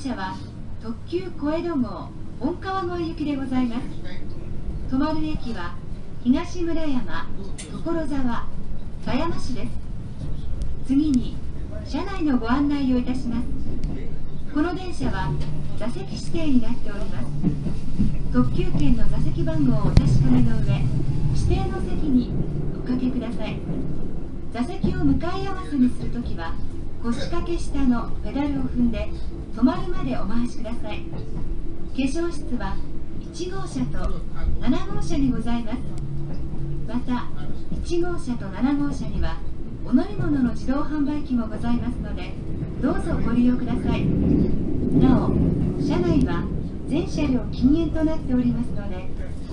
車は特急小江戸号本川越行きでございます。止まる駅は東村山、所沢、狭山市です。次に車内のご案内をいたします。この電車は座席指定になっております。特急券の座席番号をお確かめの上、指定の席におかけください。座席を向かい合わせにするときは腰掛け下のペダルを踏んで止まるまでお回しください。化粧室は1号車と7号車にございます。また1号車と7号車にはお乗り物の自動販売機もございますので、どうぞご利用ください。なお車内は全車両禁煙となっておりますので、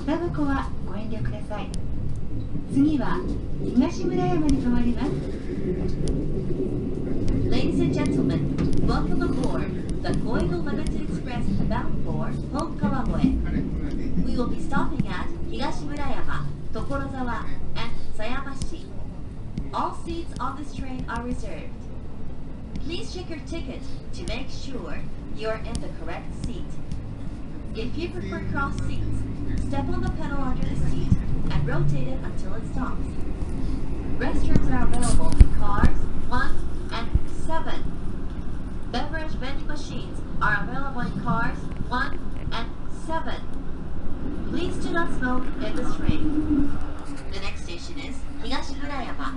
タバコはご遠慮ください。次は東村山に停まります。 Ladies and gentlemen, welcome aboard the Koido Limited Express bound for Honkawa-Moe. We will be stopping at Higashimurayama, Tokorozawa, and Sayamashi. All seats on this train are reserved. Please check your ticket to make sure you are in the correct seat. If you prefer cross seats, step on the pedal under the seat and rotate it until it stops. Restrooms are available in cars 1 and 7. Beverage vending machines are available in cars 1 and 7. Please do not smoke in this train. The next station is Higashimurayama.